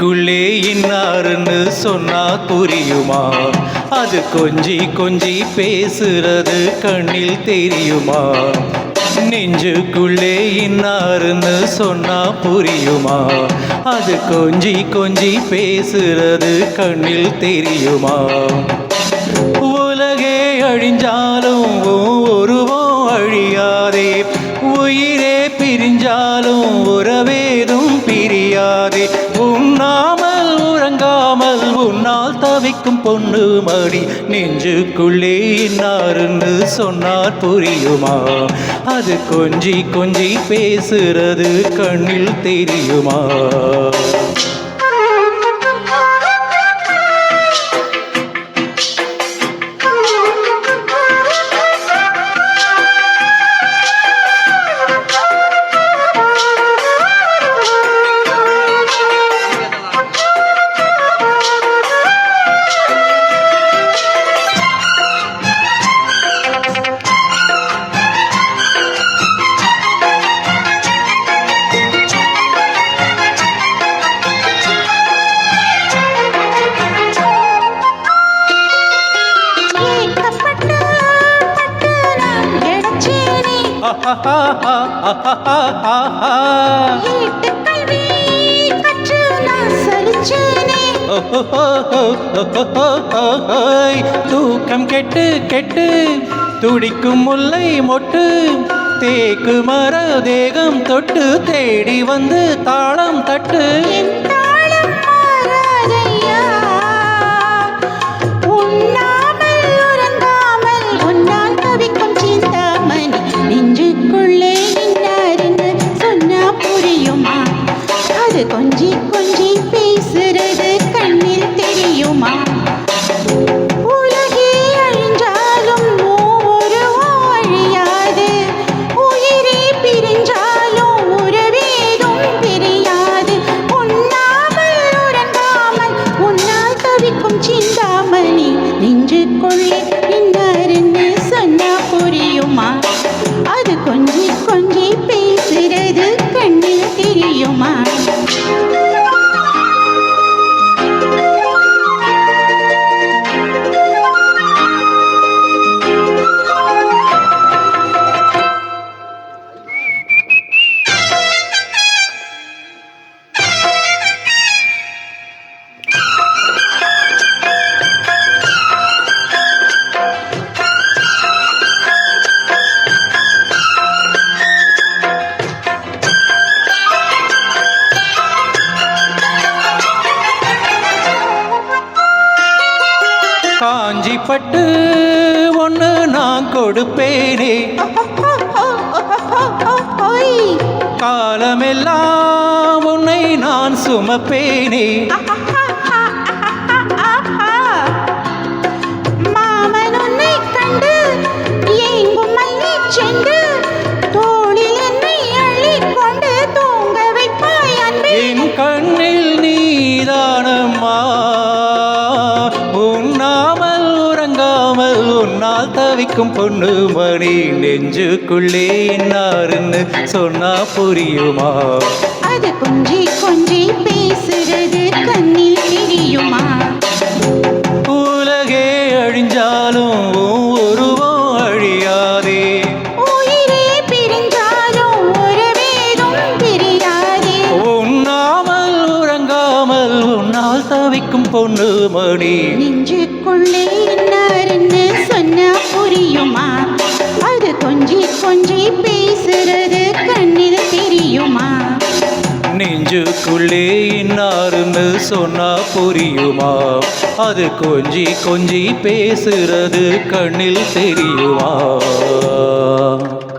நெஞ்சுக்குள்ளே இன்னாருன்னு சொன்னா புரியுமா? அது கொஞ்சி கொஞ்சி பேசுறது கண்ணில் தெரியுமா? நெஞ்சுக்குள்ளே இன்னாருன்னு சொன்னா புரியுமா? அது கொஞ்சி கொஞ்சி பேசுறது கண்ணில் தெரியுமா? உலகே அழிஞ்சாலும் உருவம் அழியாதே, உயிரே பிரிஞ்சாலும் உறவேதும் பிரியாதே. உண்ணாமல் உறங்காமல் உன்னால் தவிக்கும் பொண்ணு மடி, நெஞ்சுக்குள்ளே இன்னாருன்னு சொன்னார் புரியுமா? அது கொஞ்சி கொஞ்சி பேசுறது கண்ணில் தெரியுமா? தூக்கம் கெட்டு கெட்டு துடிக்கும் முல்லை மொட்டு, தேக்கு மர தேகம் தொட்டு தேடி வந்து தாளம் தட்டு. கொஞ்சி கொஞ்சி பேசுறது கண்ணில் தெரியுமா? உலகே அழிஞ்சாலும் உருவம் அழியாது, உயிரே பிரிஞ்சாலும் உறவேதும் பிரியாது. உண்ணாமல் உறங்காமல் உன்னால் தவிக்கும் சிந்தாமணி, நெஞ்சுக்குள்ளே இன்னாருன்னு சொன்னா புரியுமா? அது கொஞ்சி கொஞ்சி பேசுறது கண்ணில் தெரியுமா? காஞ்சி பட்டு ஒன்று நான் கொடுப்பேனே, காலமெல்லாம் உன்னை நான் சுமப்பேனே. மாமன் உன்னை கண்டு எங்கும் மல்லி சென்று தோளில் என்னை அள்ளிக்கொண்டு தூங்க வைப்பாய் அன்பே. என் கண்ணில் நீதானம்மா, உண்ணாமல் உறங்காமல் உன்னால் தவிக்கும் பொண்ணு மணி, நெஞ்சுக்குள்ளே இன்னாருன்னு சொன்னா புரியுமா? அது கொஞ்சி கொஞ்சி பேசுறது கண்ணில் தெரியுமா? உலகே அழிஞ்சாலும் உருவம் அழியாதே, உயிரே பிரிஞ்சாலும் உறவேதும் பிரியாதே. உண்ணாமல் உறங்காமல் உன்னால் தவிக்கும் பொண்ணு மணி, நெஞ்சுக்குள்ளே இன்னாருன்னு சொன்னா புரியுமா? அது கொஞ்சி கொஞ்சி பேசுறது கண்ணில் தெரியுமா? நெஞ்சுக்குள்ளே இன்னாருன்னு சொன்னா புரியுமா? அது கொஞ்சி கொஞ்சி பேசுறது கண்ணில் தெரியுமா?